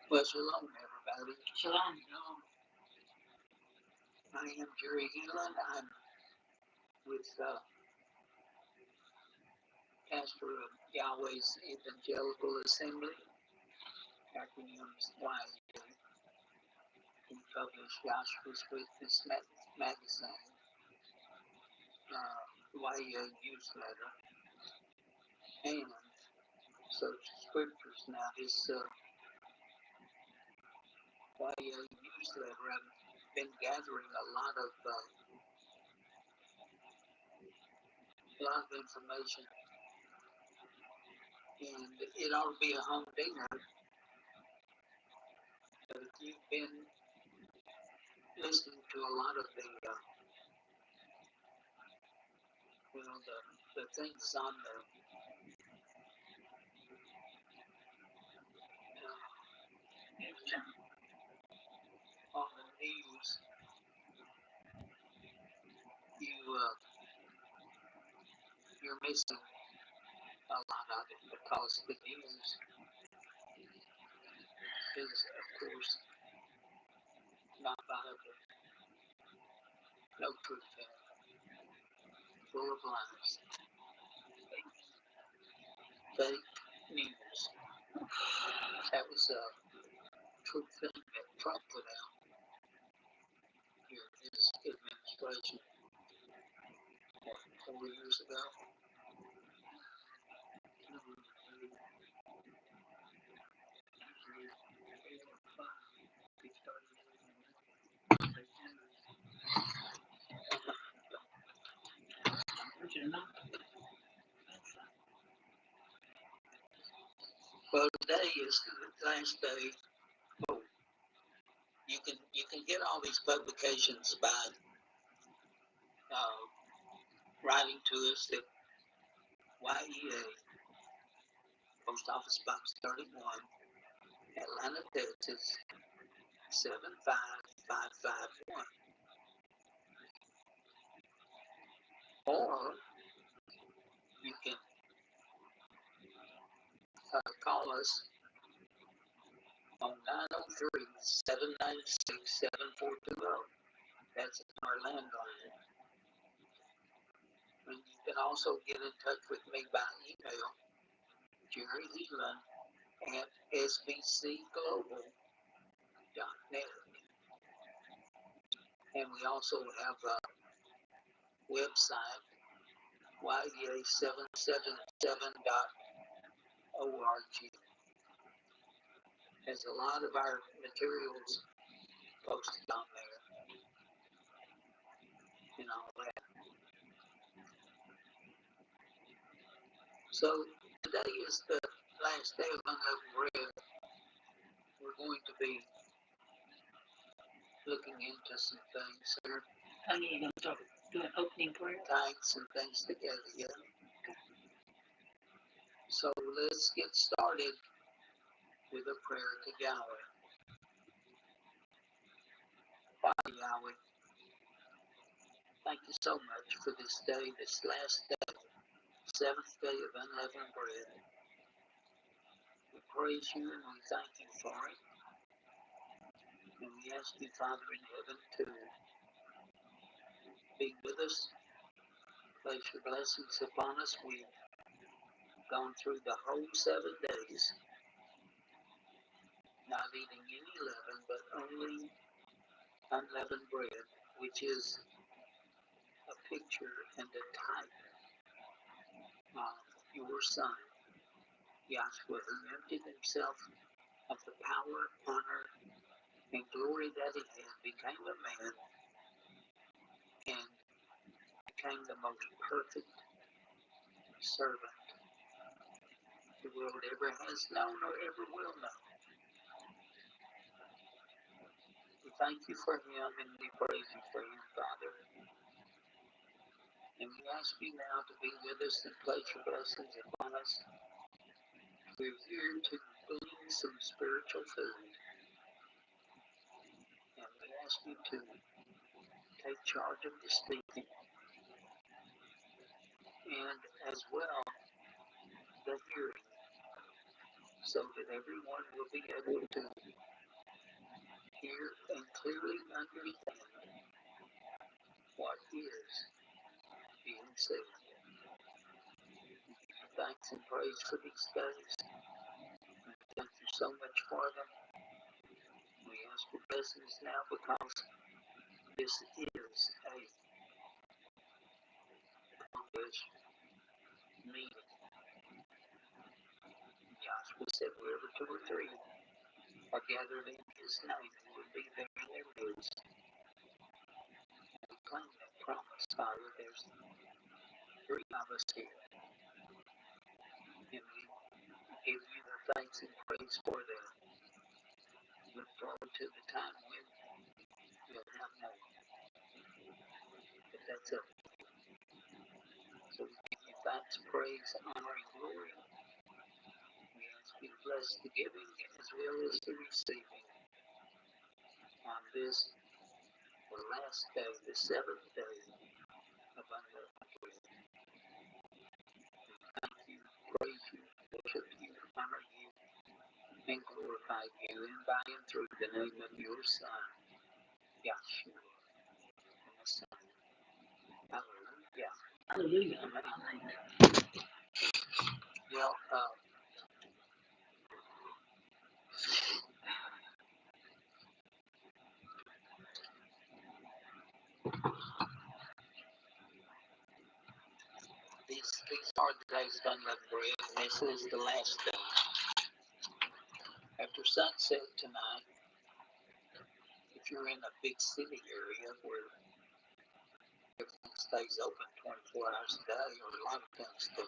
Well, shalom, everybody. Shalom. I am Jerry Heelan. I'm with pastor of Yahweh's Evangelical Assembly, acronyms YEA. We publish Yahshua's Witness magazine, YEA newsletter, and search scriptures. Now, this YEA newsletter, I've been gathering a lot of information, and it ought to be a humdinger. But if you've been listening to a lot of the things on the news, you're missing a lot of it because the news is, of course, not Bible, no truth in it, full of lies, fake news. That was a true thing that Trump put out during his administration 4 years ago. Well, today is the last day. Oh, you can get all these publications by uh, writing to us at YEA, Post Office Box 31, Atlanta, Texas 75551. Or you can call us on 903-796-7420. That's our landline. And you can also get in touch with me by email, Jerry Heelan at sbcglobal.net. And we also have a website, YEA777.org. Has a lot of our materials posted on there and all that. So today is the last day of unleavened bread. We're going to be looking into some things here. Oh, yeah, you're going to start doing opening prayer? Tying some things together, yeah. Okay. So let's get started with a prayer to Yahweh. Father Yahweh, thank you so much for this day, this last day, seventh day of unleavened bread. We praise you and we thank you for it. And we ask you, Father in heaven, to be with us, place your blessings upon us. We've gone through the whole 7 days, not eating any leaven, but only unleavened bread, which is a picture and a type of your Son, Yahshua, who emptied himself of the power, honor, and glory that he had, became a man, and became the most perfect servant the world ever has known or ever will know. We thank you for him and we praise you for him, Father. And we ask you now to be with us and place your blessings upon us. We're here to glean some spiritual food. And we ask you to take charge of the speaking and as well the hearing, so that everyone will be able to understand what is being said. Thanks and praise for these days. Thank you so much for them. We ask for blessings now because this is a published meeting. Joshua said, wherever two or three are gathered in his name, he will be there in their midst. And we claim that promise, Father. There's three of us here. And we give you the thanks and praise for that. Look forward to the time when we'll have more. But that's up. So we give you thanks, praise, honor, and glory. We ask you to bless the giving as well as the receiving on this, the last day, the seventh day of unleavened bread. Thank you, praise you, worship you, honor you, and glorify you in by and through the name of your Son, Yahshua, the Messiah. Hallelujah. Hallelujah. Amen. Well, these are the days of unleavened bread, and this is the last day. After sunset tonight, if you're in a big city area where everything stays open 24 hours a day, or a lot of things do,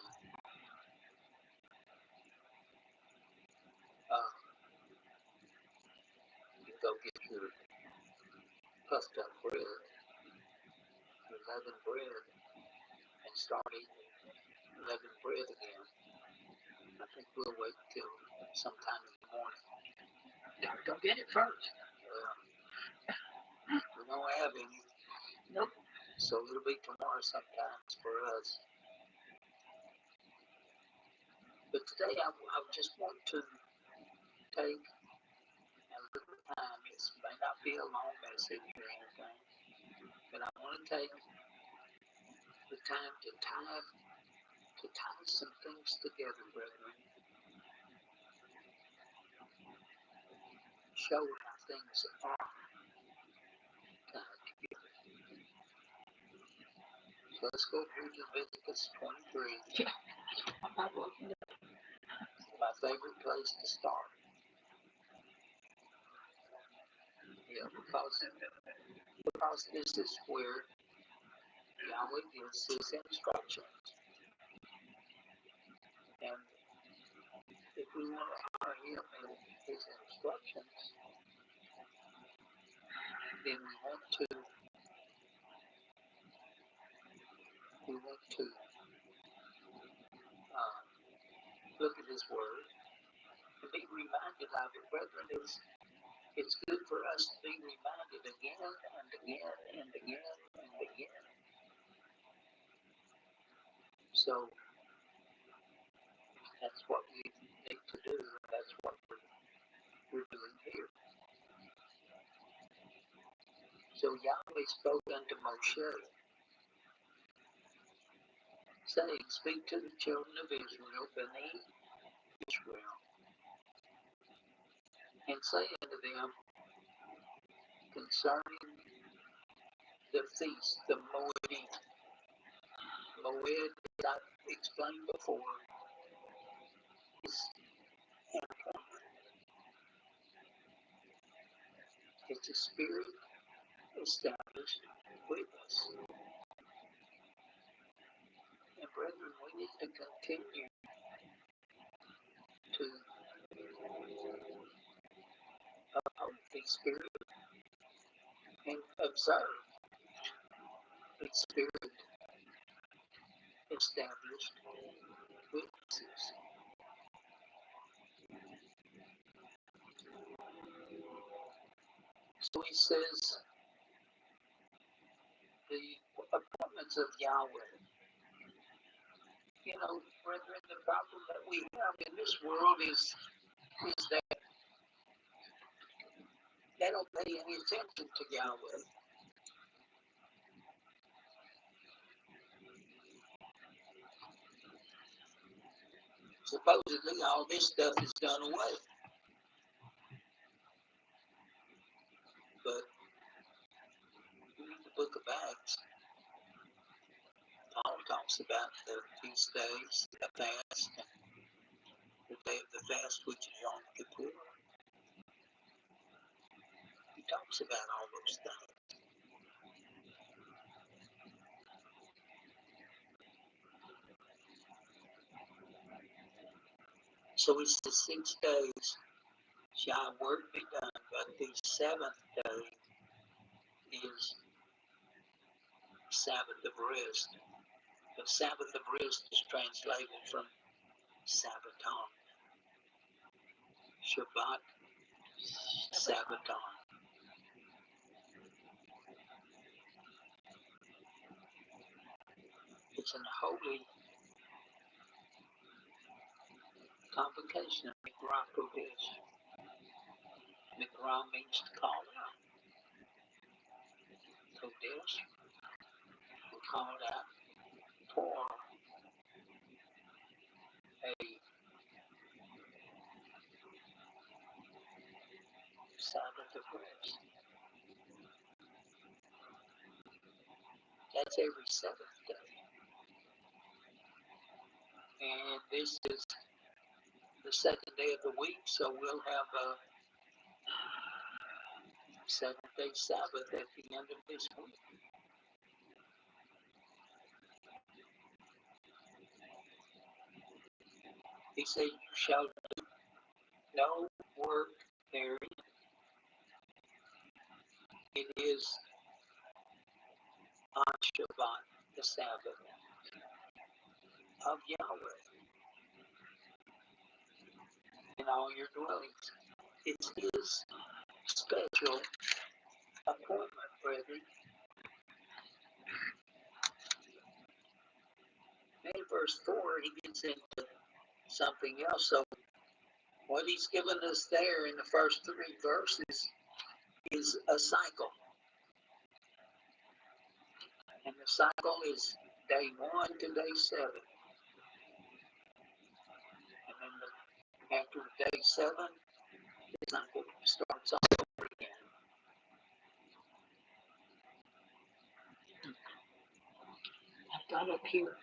you go get your puffed up bread, your leavened bread, and start eating leavened bread again. I think we'll wait till sometime in the morning. Go get it first. We don't have any. Nope. So it'll be tomorrow sometimes for us. But today I just want to take a little time. It may not be a long message or anything, but I want to take the time to tie some things together, brethren. Show how things are tied together. So let's go through Leviticus 23. My favorite place to start. Yeah, because this is where Yahweh gives his instructions. And if we want to honor him and his instructions, then we want to look at his word and be reminded of it, brethren. It's good for us to be reminded again and again and again and again. So that's what we need to do, and that's what we're doing here. So Yahweh spoke unto Moshe, saying, speak to the children of Israel, Bnei Israel, and say unto them concerning the feast, the Moed. Moed, as I explained before, is an appointment. It's a spirit established witness. And brethren, we need to continue to uphold the spirit and observe the spirit established witnesses. So he says the appointments of Yahweh. You know, brethren, the problem that we have in this world is that they don't don't pay any attention to Yahweh. Supposedly, all this stuff is done away. But in the book of Acts, Paul talks about the feast days, the fast, and the day of the fast, which is Yom Kippur. He talks about all those things. So it's the 6 days shall work be done, but the seventh day is Sabbath of rest. The Sabbath of rest is translated from Sabbaton. Shabbat, Sabbaton. It's an holy convocation of Mikra Kodesh. Mikra means to call out. Kodesh, we call it out for a Sabbath of rest. That's every seventh day. And this is the second day of the week, so we'll have a 7-day Sabbath at the end of this week. He said, you shall do no work therein. It is on Shabbat, the Sabbath of Yahweh, in all your dwellings. It's his special appointment, brethren. In verse 4, he gets into something else. So what he's given us there in the first 3 verses is a cycle. And the cycle is day 1 to day 7. And then after day 7, the cycle starts all over again. I've got up here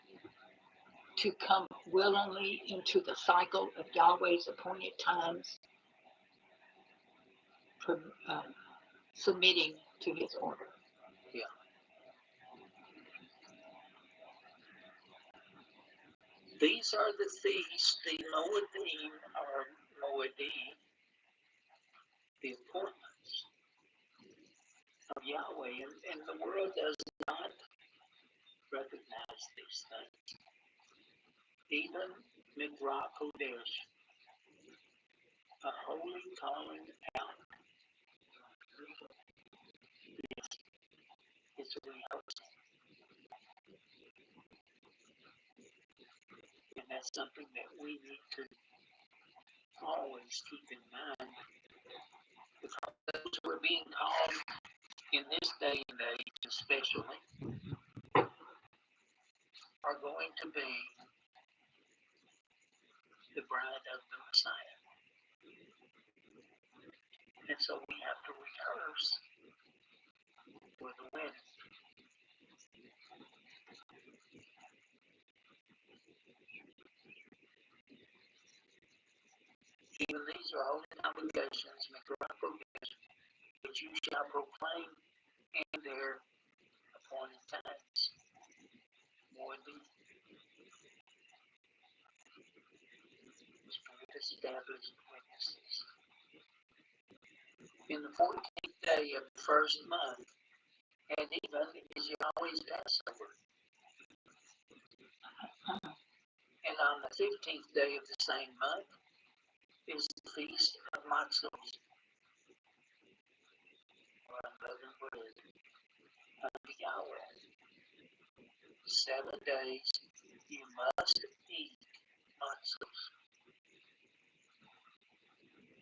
to come willingly into the cycle of Yahweh's appointed times, submitting to his order. Yeah. These are the feasts, the Moedim, or Moedi, the appointments of Yahweh, and the world does not recognize these things. Even Mikra Kodesh, a holy calling out, is a reality. And that's something that we need to always keep in mind. Because those who are being called in this day and age, especially, are going to be the bride of the Messiah. And so we have to rehearse for the wedding. Even these are holy obligations, Mikra Kodesh, which you shall proclaim in their appointed times. Moedim, Spirit established witnesses. In the 14th day of the first month, and even is Yahweh's Passover. And on the 15th day of the same month is the feast of Matzos, or unleavened bread, unto Yahweh. 7 days you must eat Matzos.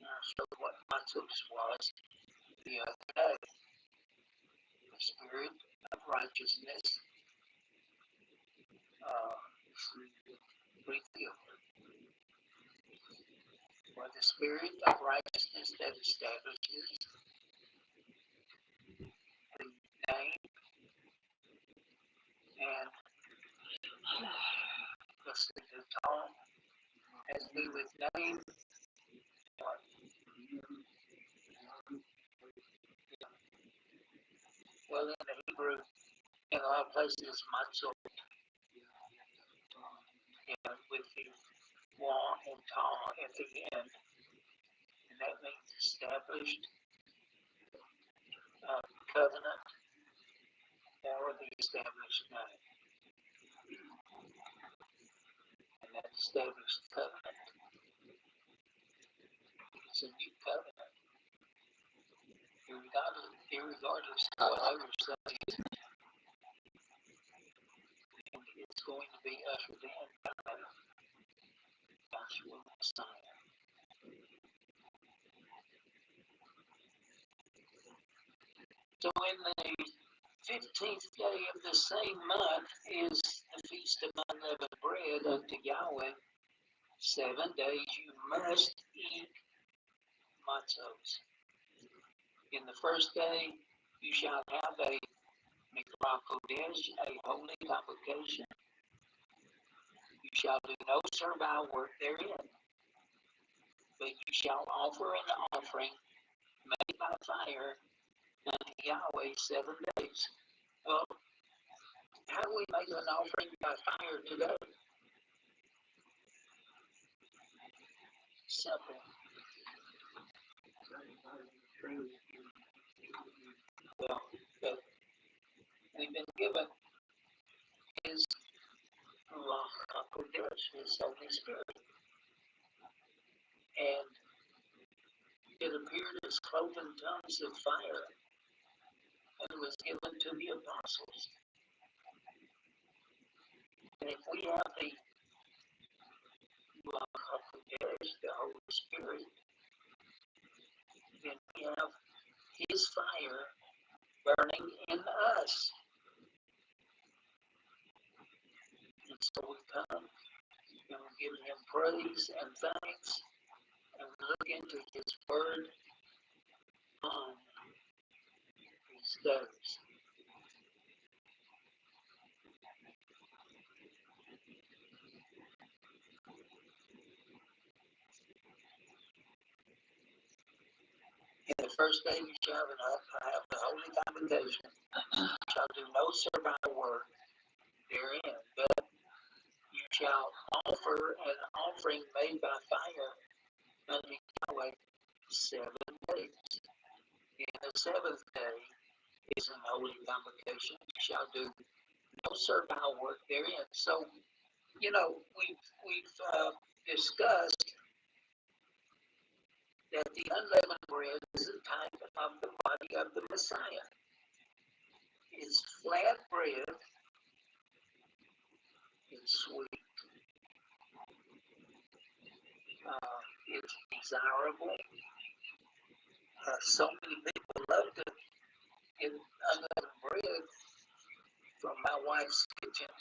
Now I'll show you what Matzos was. the other day. The Spirit of righteousness revealed. For the Spirit of righteousness that establishes the name and the tongue has to do with name. Well, in the Hebrew, in a lot of places, matzot, with the wa and ta at the end, and that means established covenant or the established name. And that established covenant is a new covenant, irregardless of what others say. And it's going to be ushered in by Joshua Messiah. So in the 15th day of the same month is the Feast of Unleavened Bread unto Yahweh. 7 days you must eat matzos. In the first day you shall have a Mikra Kodesh, a holy convocation. You shall do no servile work therein, but you shall offer an offering made by fire unto Yahweh 7 days. Well, how do we make an offering by fire today? Simple. Well, but we've been given His Ruach HaKodesh, His Holy Spirit, and it appeared as cloven tongues of fire, and it was given to the apostles. And if we have the Ruach HaKodesh, the Holy Spirit, then we have His fire burning in us. And so we come and we give Him praise and thanks, and we look into His Word on these days. In the first day you shall have the holy convocation. You shall do no servile work therein, but you shall offer an offering made by fire unto Yahweh 7 days. In the 7th day is an holy convocation. You shall do no servile work therein. So, we've discussed that the unleavened bread is a type of the body of the Messiah. It's flat bread, it's sweet, it's desirable. So many people love to get unleavened bread from my wife's kitchen,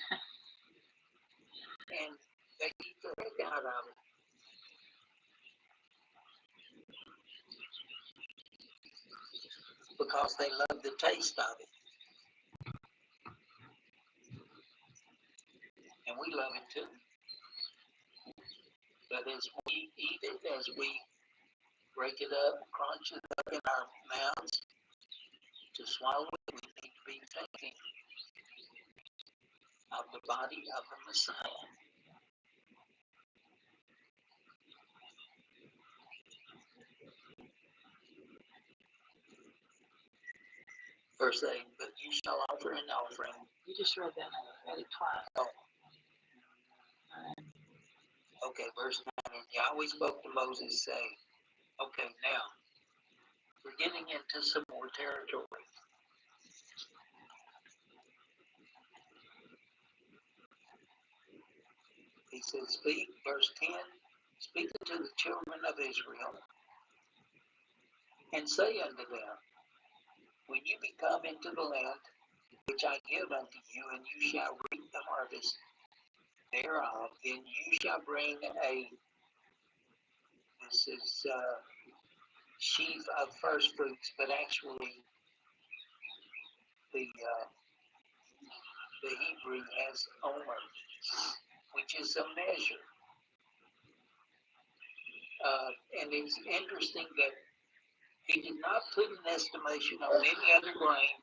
and they eat the heck out of it. Because they love the taste of it. And we love it too. But as we eat it, as we break it up, crunch it up in our mouths, to swallow it, we need to be thinking of the body of the Messiah. Verse 8, but you shall offer an offering. You just read that. Read it twice. Oh. Okay, verse 9. And Yahweh spoke to Moses, saying, okay, now, we're getting into some more territory. He said, speak, verse 10, speak unto the children of Israel, and say unto them, When you be come into the land which I give unto you, and you shall reap the harvest thereof, then you shall bring a, this is sheaf of first fruits, but actually the the Hebrew has omer, which is a measure. And it's interesting that he did not put an estimation on any other grain,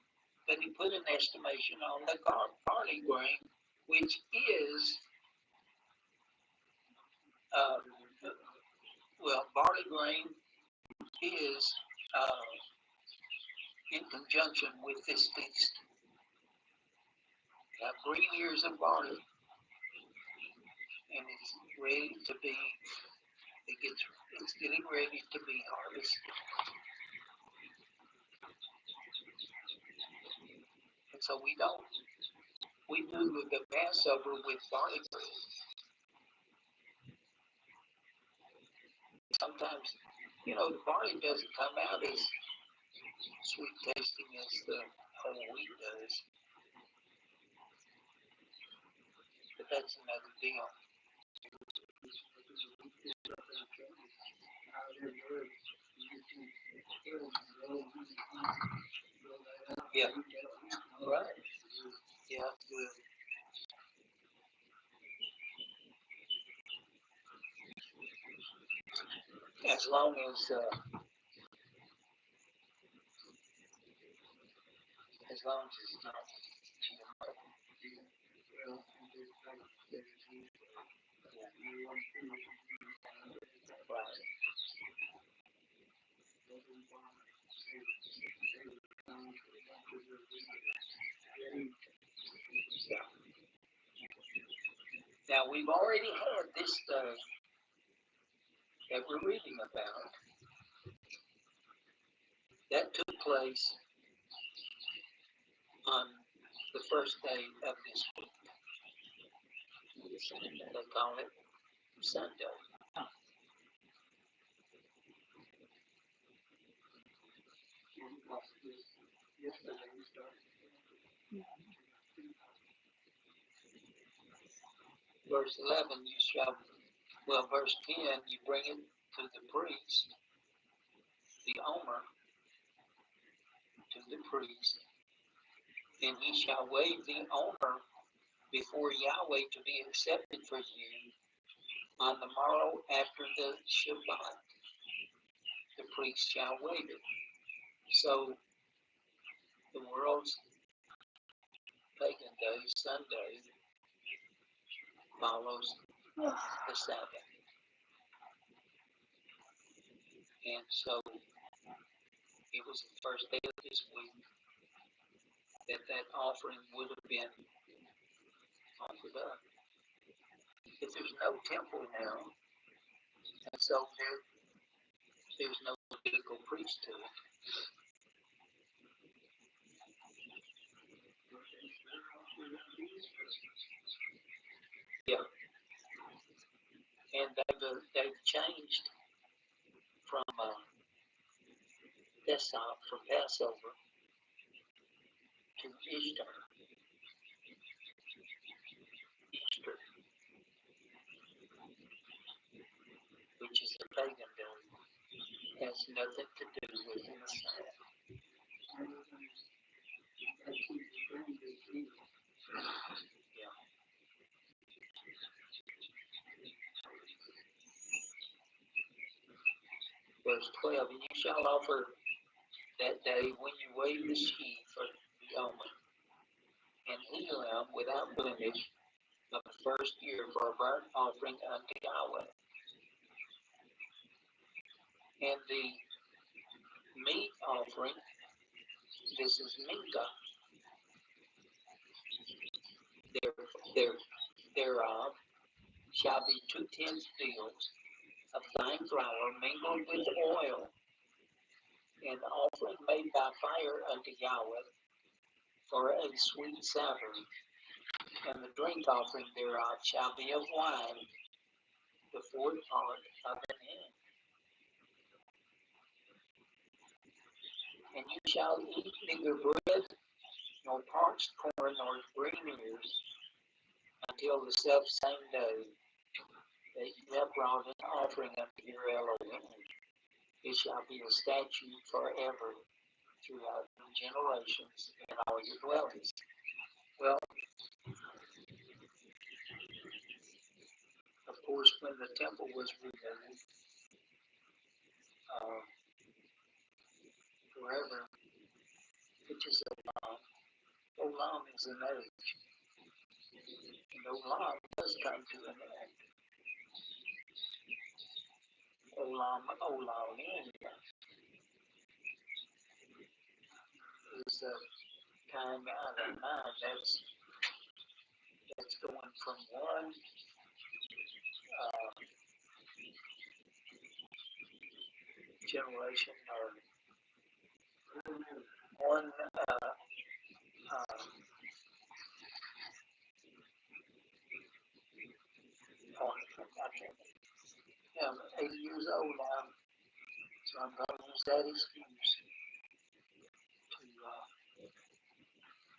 but he put an estimation on the barley grain, which is, uh, well, barley grain is in conjunction with this feast. You have green ears of barley, and it's ready to be, it's getting ready to be harvested. And so we do the Passover with barley bread. Sometimes, the barley doesn't come out as sweet tasting as the whole wheat does, but that's another deal. Yeah, right. Yeah, good. As long as it's not GMO. Right. Yeah. Now we've already had this stuff that we're reading about that took place on the first day of this week. They call it Sunday. Verse 11, verse 10, you bring it to the priest, the omer, to the priest, and he shall wave the omer before Yahweh to be accepted for you on the morrow after the Shabbat. The priest shall wave it. So the world's pagan day, Sunday, follows the Sabbath. And so it was the first day of this week that offering would have been offered up. If there's no temple now, and so there's no Levitical priesthood. Yeah, and they've changed from Passover to Easter, which is a pagan day. Has nothing to do with the Messiah. Yeah. Verse 12, and you shall offer that day when you wave the sheaf for the omen, and heal him without blemish of the first year for a burnt offering unto Yahweh. And the meat offering, this is Mincha, thereof shall be 2 deals of fine flour mingled with oil, and offering made by fire unto Yahweh for a sweet savor. And the drink offering thereof shall be of wine, the fourth part of an hin. And you shall eat neither bread nor parched corn nor green ears until the selfsame day that you have brought an offering unto your Elohim. It shall be a statute forever throughout your generations in all your dwellings. Well, of course, when the temple was removed, forever, which is Olam. Olam is an age, and Olam does come to an end. Olamim is a time out of mind. That's going from one generation or one I'm 80 years old now, so I'm going to use that excuse to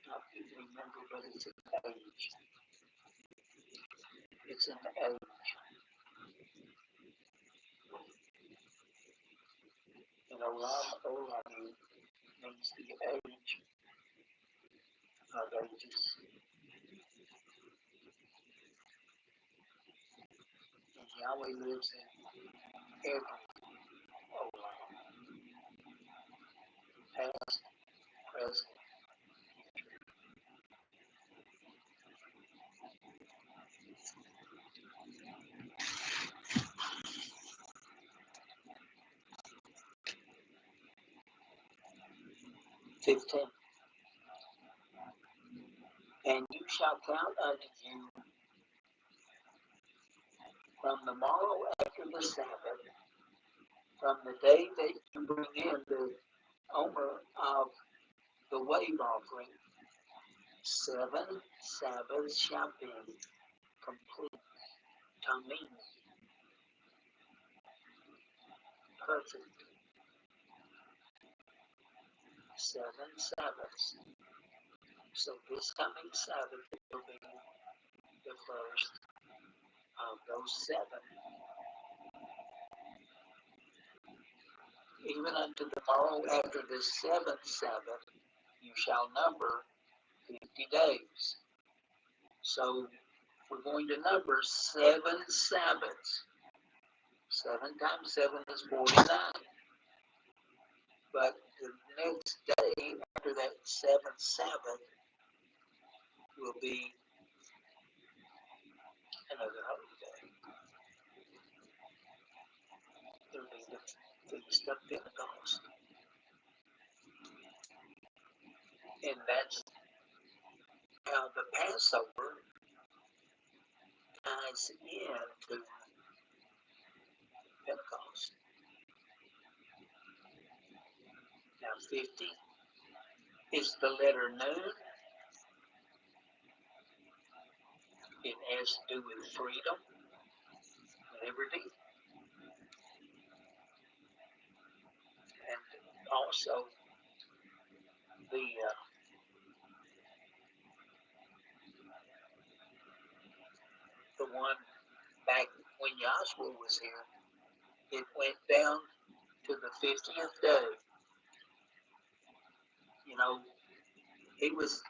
not remember, but it's an age. It's an age. And Olam means the age of ages. And Yahweh lives in every Olam, past, present. 15. And you shall count unto you from the morrow after the Sabbath, from the day that you bring in the omer of the wave offering, 7 Sabbaths shall be complete. Tamim, perfect. 7 Sabbaths. So this coming Sabbath will be the first of those 7. Even unto the morrow after the 7th Sabbath, you shall number 50 days. So we're going to number 7 Sabbaths. 7 times 7 is 49. But the next day after that 7th Sabbath will be another holy day. It'll be the Feast of Pentecost. And that's how the Passover ties into Pentecost. Now 50 is the letter Nun. It has to do with freedom, liberty, and also the one back when Joshua was here. It went down to the 50th day. You know, he was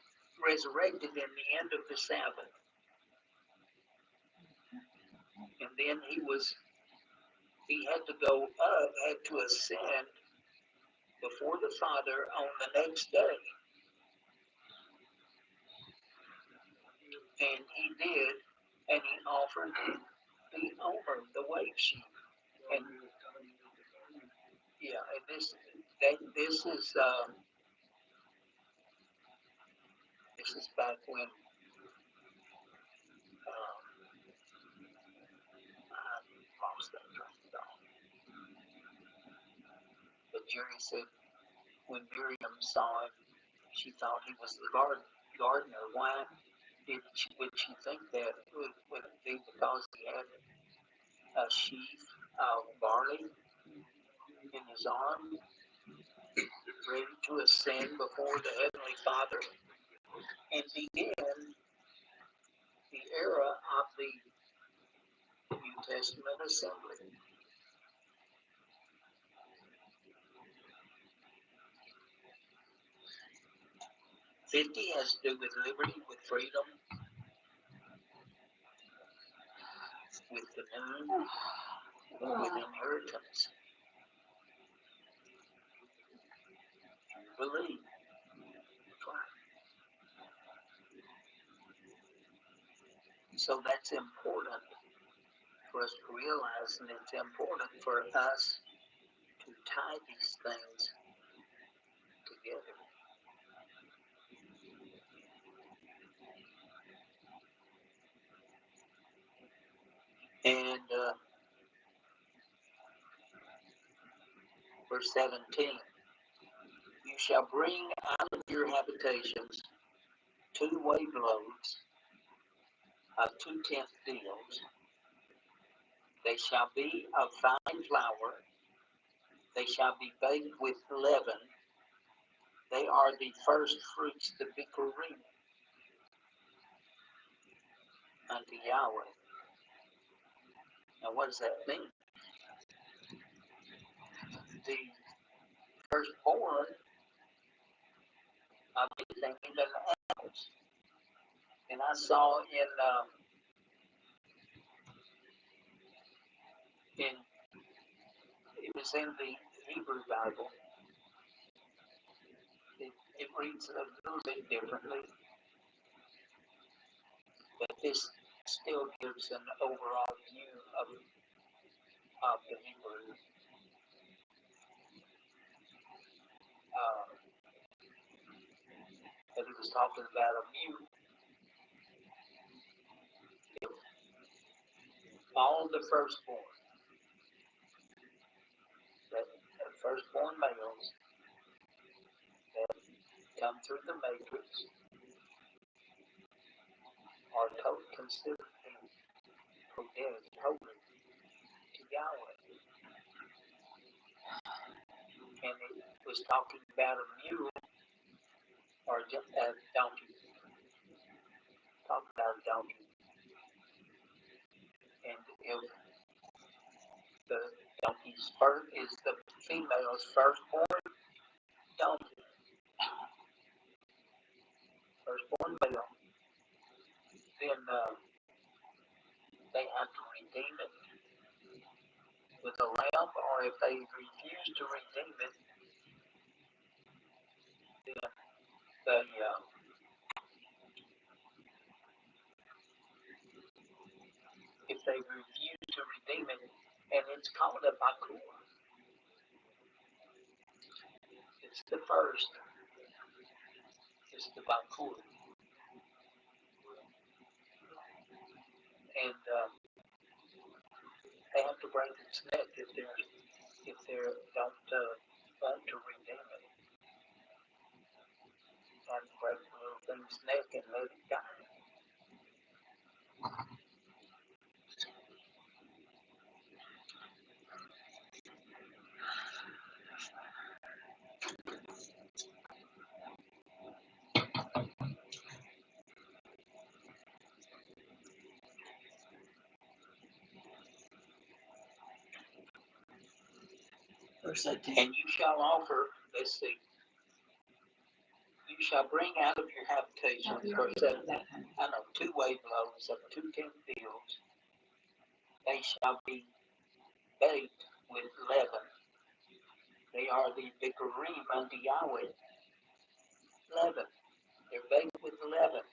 resurrected in the end of the Sabbath. And then he had to go up, had to ascend before the Father on the next day. And he did, and he offered the omer, the wave sheep. And yeah, and this is back when I lost that train of thought. But Jerry said when Miriam saw him, she thought he was the gardener. Why would she think that? Would it be because he had a sheaf of barley in his arm, ready to to ascend before the Heavenly Father and begin the era of the New Testament assembly. '50 has to do with liberty, with freedom, with the moon, with inheritance. Believe. So that's important for us to realize, and it's important for us to tie these things together. And verse 17, you shall bring out of your habitations 2 wave loaves of 2/10 deals. They shall be of fine flour. They shall be baked with leaven. They are the first fruits, the bikurim, unto Yahweh. Now, what does that mean? The firstborn of anything, even animals. And I saw it was in the Hebrew Bible. It reads a little bit differently, but this still gives an overall view of the Hebrew. But he was talking about a mute. All the firstborn, the firstborn males that come through the matrix are considered holy to Yahweh. And it was talking about a mule or just a donkey. Talk about a donkey. And if the donkey's first is the female's firstborn donkey, firstborn male, then they have to redeem it with a lamb, or if they refuse to redeem it, then if they refuse to redeem it, and it's called a bakur. It's the first. It's the bakur. And they have to break its neck if they don't want to redeem it. They have to break the little thing's neck and let it die. And you shall offer, let's see, you shall bring out of your habitation, I know, 2 wave loaves of 2/10 deals. They shall be baked with leaven. They are the bikurim unto Yahweh. Leaven. They're baked with leaven.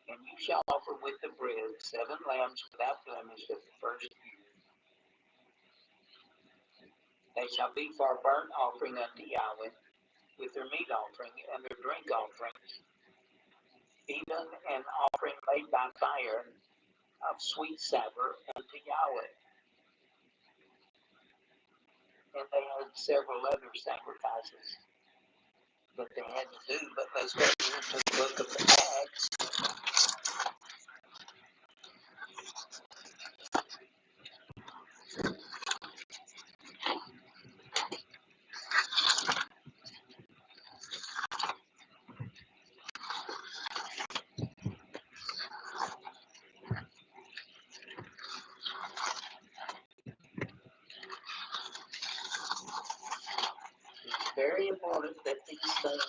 And you shall offer with the bread 7 lambs without blemish of the first year. They shall be for a burnt offering unto Yahweh, with their meat offering and their drink offerings, even an offering made by fire of sweet savour unto Yahweh. And they had several other sacrifices that they had to do, but let's go into the book of Acts. very important that these things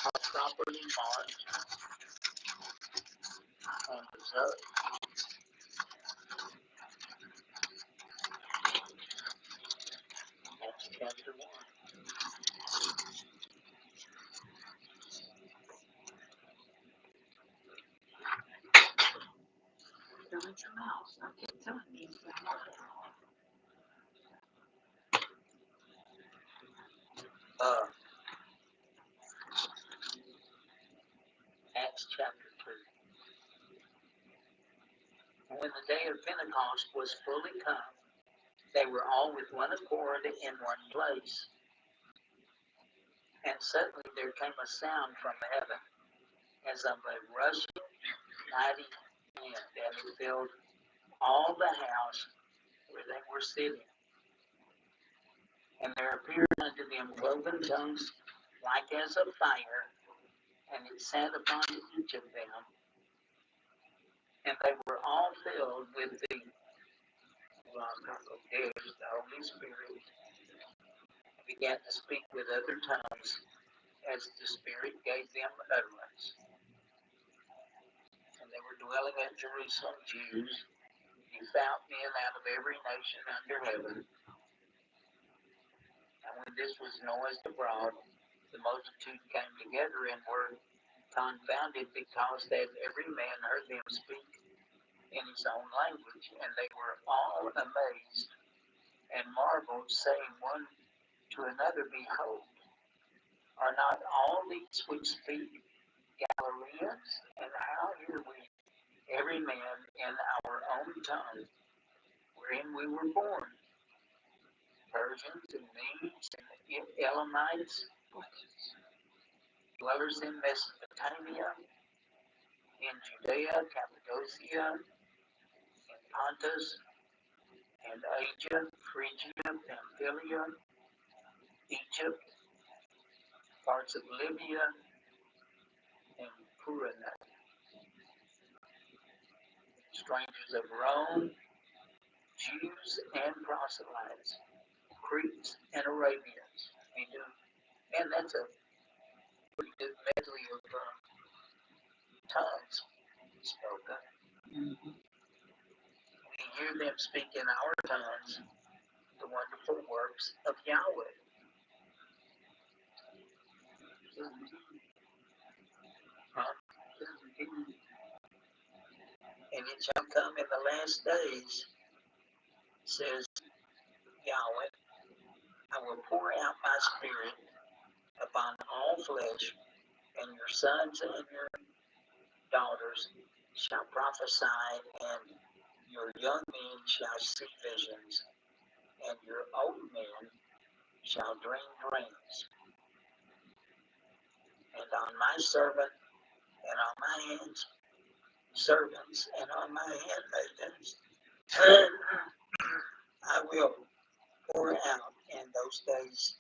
are properly marked and observed. That's chapter 1. It's your mouse. I kept telling you. Acts chapter 2. And when the day of Pentecost was fully come, they were all with one accord in one place. And suddenly there came a sound from heaven, as of a rushing mighty wind, and it filled all the house where they were sitting. And there appeared unto them cloven tongues like as of fire, and it sat upon each of them. And they were all filled with the Holy Spirit, and began to speak with other tongues as the Spirit gave them utterance. And they were dwelling at Jerusalem, Jews, devout men out of every nation under heaven. And when this was noised abroad, the multitude came together and were confounded, because that every man heard them speak in his own language. And they were all amazed and marveled, saying one to another, Behold, are not all these which speak Galileans? And how hear we every man in our own tongue, wherein we were born? Persians and Medes and Elamites, dwellers in Mesopotamia, in Judea, Cappadocia, in Pontus, and Asia, Phrygia, Pamphylia, Egypt, parts of Libya, and Purana, strangers of Rome, Jews and proselytes, Greeks and Arabians. And that's a pretty good medley of tongues spoken. Mm-hmm. We hear them speak in our tongues the wonderful works of Yahweh. And it shall come in the last days, says Yahweh, I will pour out my spirit upon all flesh, and your sons and your daughters shall prophesy, and your young men shall see visions, and your old men shall dream dreams. And on my servant and on my servants and on my handmaidens I will pour out in those days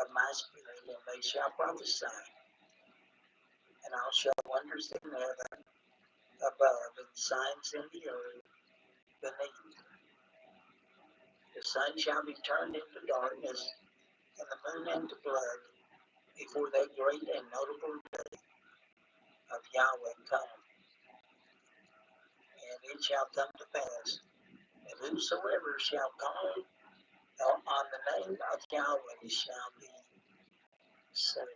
of my spirit, and they shall prophesy. And I'll show wonders in heaven above and signs in the earth beneath. The sun shall be turned into darkness, and the moon into blood, before that great and notable day of Yahweh come. And it shall come to pass that whosoever shall call on the name of Yahweh shall be saved.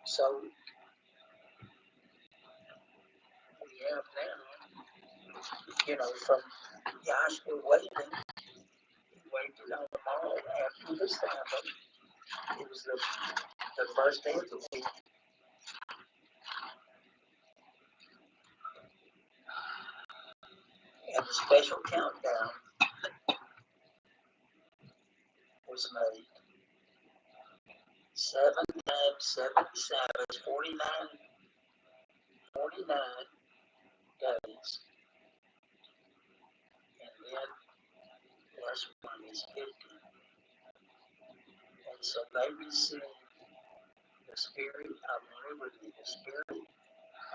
So we have now, from Joshua waiting, he waited on them all after the Sabbath. It was the first day of the week. And the special countdown was made. 7 times 7 Sabbaths, 49 days. And then plus 1 is 50. And so they received the spirit of liberty, the spirit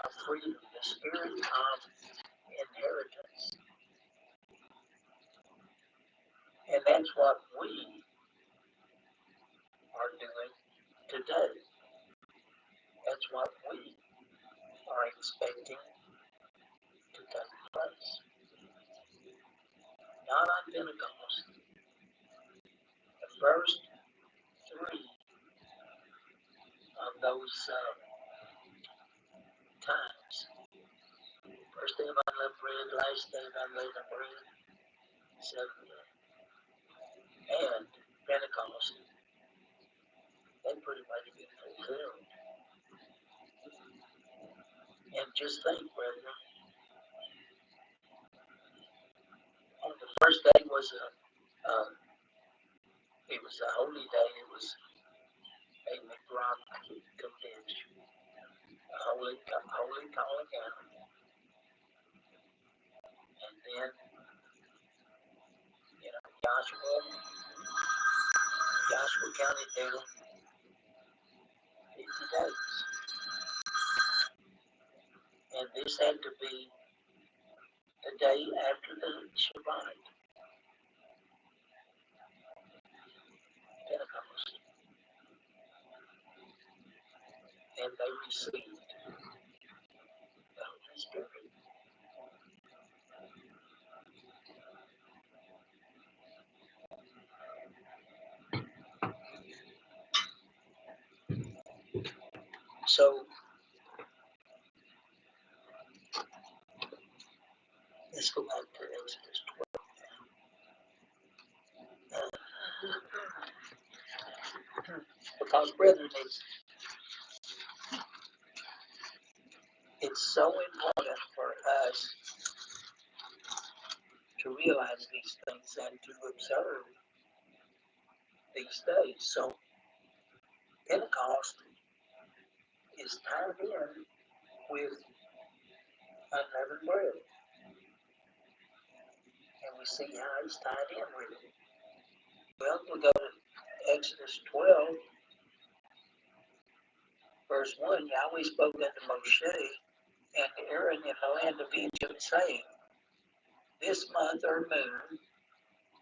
of freedom, the spirit of inheritance. that's what we are doing today. That's what we are expecting to take place. Not on Pentecost. The first three of those times. First day of unleavened bread, last day of unleavened bread, seventh day. And Pentecost, they pretty much been fulfilled. And just think, brethren, on the first day was it was a holy day. It was a Midrash convention, a holy calling out. And then, Joshua counted down 50 days. And this had to be the day after the Shabbat, Pentecost. And they received the Holy Spirit. So let's go back to Exodus 12. Because, brethren, it's so important for us to realize these things and to observe these days. So Pentecost is tied in with unleavened bread. And we see how it's tied in with it. Well, we go to Exodus 12, verse 1. Yahweh spoke unto Moshe and Aaron in the land of Egypt, saying, This month or moon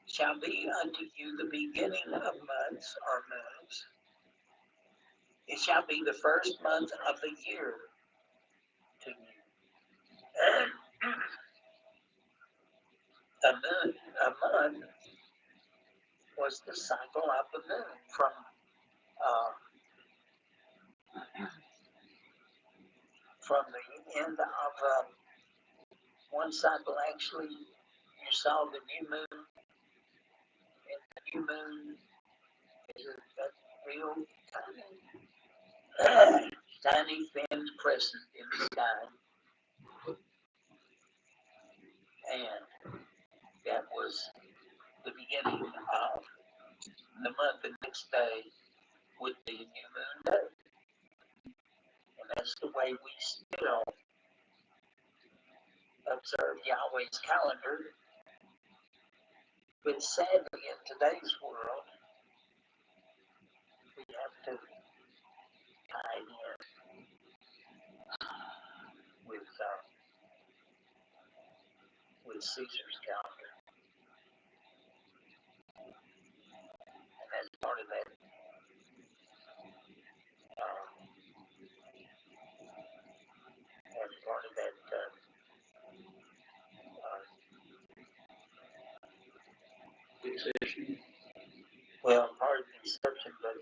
shall be unto you the beginning of months or moons. It shall be the first month of the year to you. A month was the cycle of the moon from the end of one cycle. Actually, you saw the new moon, and the new moon is that real tiny thin crescent in the sky, and that was the beginning of the month. The next day would be new moon day, and that's the way we still observe Yahweh's calendar. But sadly, in today's world, we have to tie it in with Caesar's calendar, and that's part of that. As part of that deception. Well, part of the deception, but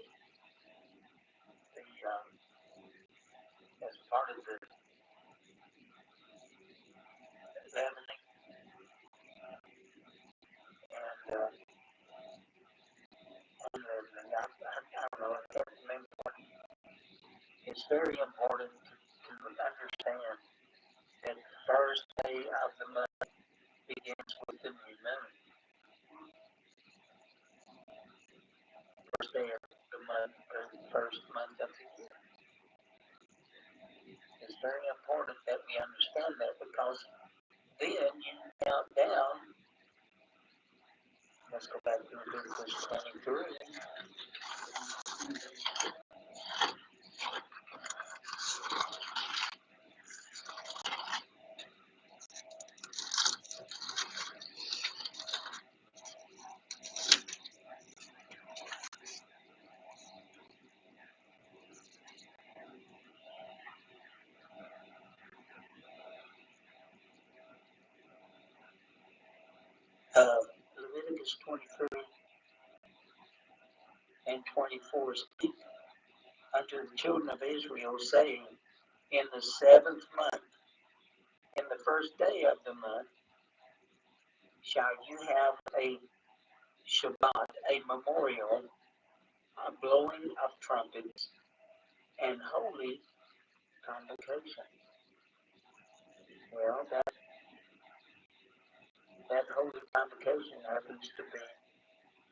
as part of the examining, and I don't know, I can't remember what. It's very important to understand that the first day of the month begins with the new moon. First day of the month, or the first month of the year. It's very important that we understand that, because then you count down. Let's go back to Leviticus 23. Leviticus 23 and 24 speak unto the children of Israel, saying, in the 7th month, in the first day of the month, shall you have a Shabbat, a memorial, a blowing of trumpets, and holy convocation. Well, that holy convocation happens to be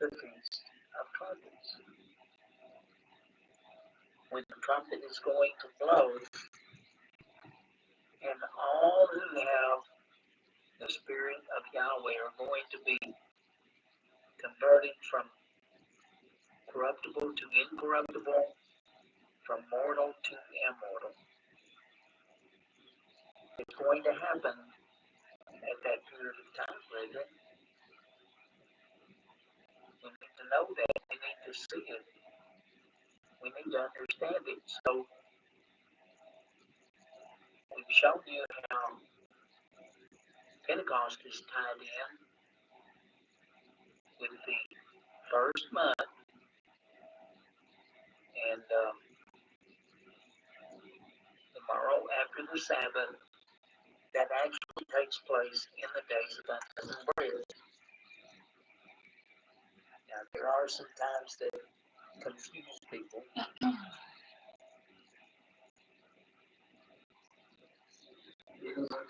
the Feast of Trumpets. When the trumpet is going to blow, and all who have the Spirit of Yahweh are going to be converted from corruptible to incorruptible, from mortal to immortal. It's going to happen at that period of time, brethren. We need to know that. We need to see it. We need to understand it. So we've shown you how Pentecost is tied in with the first month, and tomorrow after the Sabbath, that actually takes place in the days of unleavened bread. Now, there are some times that confuse people. Like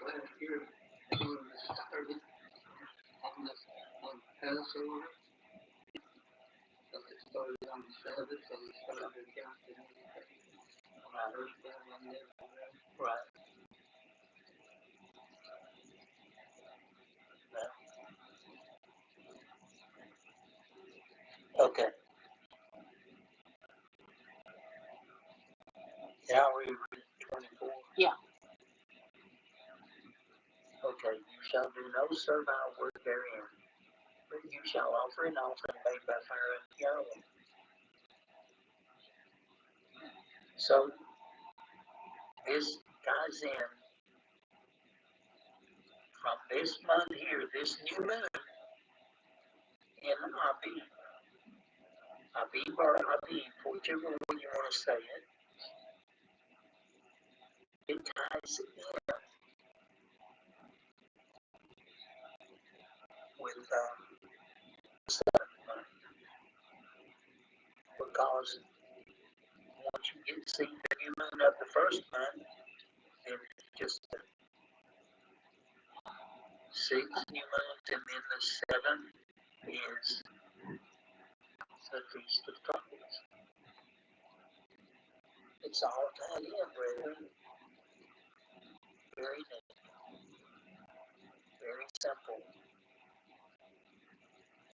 last year, when we started on Passover, so it started on the Sabbath, so we started to count the first day on this. Right. Okay. Now we read 24. Yeah. Okay. You shall do no servile work therein, but you shall offer an offering made by fire unto Yahweh. So this ties in from this month here, this new moon in Abib or Abib, whichever way you want to say it. It ties in with the 7th month, because once you get to see the new moon of the first month, then it's just the 6 new moons, and then the 7th is the Feast of Trumpets. It's all tied in, brethren. Very neat, very simple.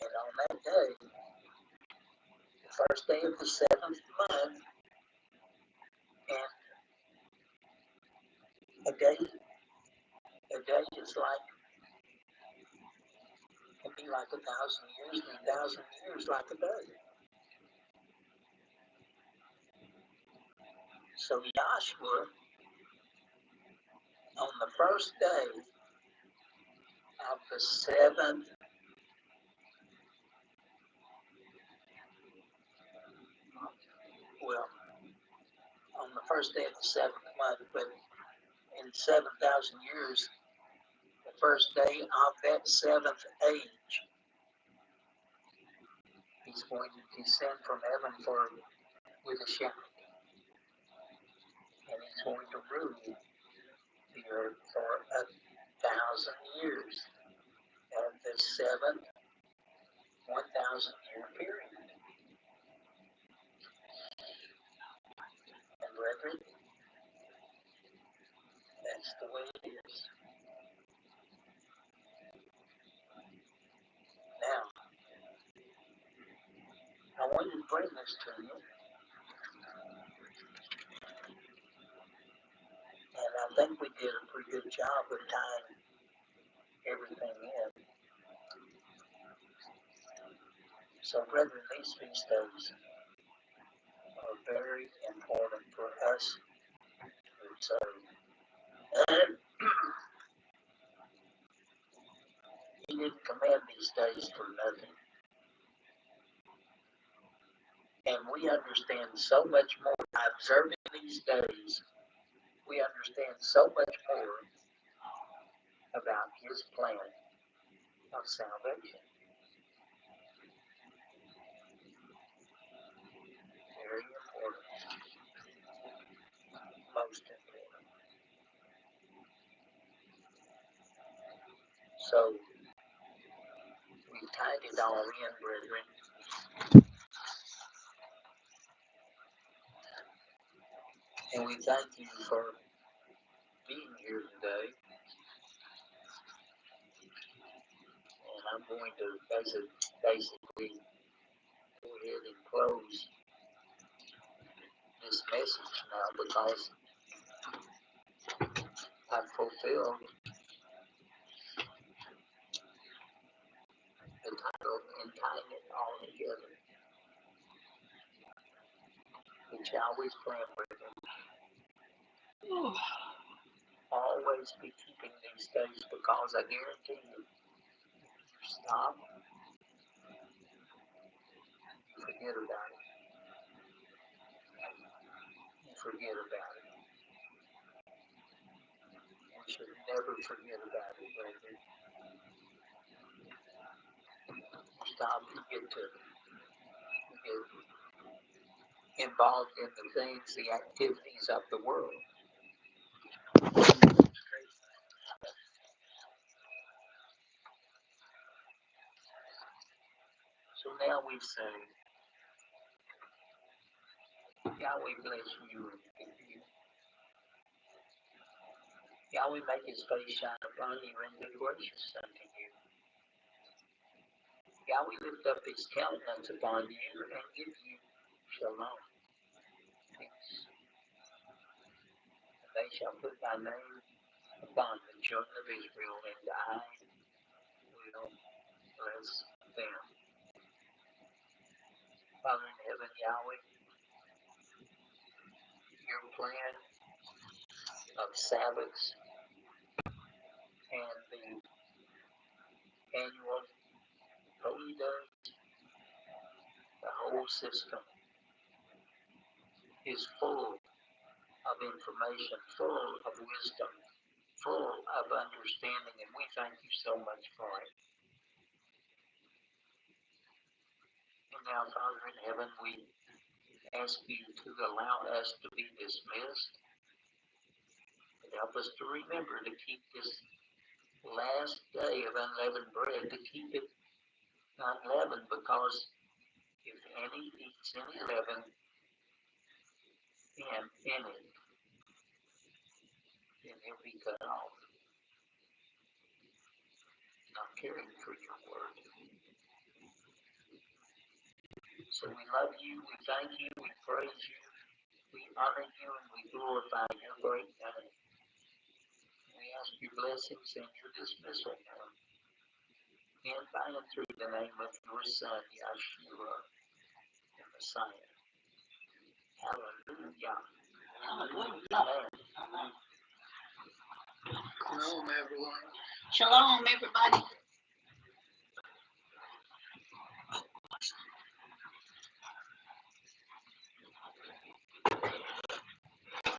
And on that day, the first day of the 7th month, and a day is like, can be like 1,000 years, and 1,000 years like a day. So Joshua, on the first day of the 7th, well, on the first day of the 7th month, but in 7,000 years, the first day of that 7th age, he's going to descend from heaven with a shout, and he's going to rule the earth for 1,000 years of the 7th 1,000-year period. And brethren, that's the way it is. Now, I wanted to bring this to you, and I think we did a pretty good job of tying everything in. So, brethren, these feast days are very important for us to observe. And He didn't command these days for nothing. And we understand so much more by observing these days. We understand so much more about his plan of salvation. Very important. Most important. So we tied it all in, brethren. And we thank you for being here today. And I'm going to basically go ahead and close this message now because I've fulfilled the title and tying it all together. Which I always plan with them. Always be keeping these days because I guarantee you, you stop, you forget about it. You forget about it. We should never forget about it, brethren. Stop, you get involved in the things, the activities of the world. So now we say, Yahweh bless you and keep you. Yahweh make his face shine upon you and be gracious unto you. Yahweh lift up his countenance upon you and give you shalom. Peace. And they shall put thy name upon the children of Israel, and I will bless them. Father in heaven, Yahweh, your plan of Sabbaths and the annual holy days, the whole system is full of information, full of wisdom, full of understanding, and we thank you so much for it. And now, Father in heaven, we ask you to allow us to be dismissed and help us to remember to keep this last day of unleavened bread, to keep it unleavened, because if any eats any leaven in it, then he'll be cut off, not caring for your word. So we love you, we thank you, we praise you, we honor you, and we glorify your great name. We ask your blessings and your dismissal now, and by and through the name of your Son, Yeshua, the Messiah. Hallelujah. Amen. Shalom, everyone. Shalom, everybody.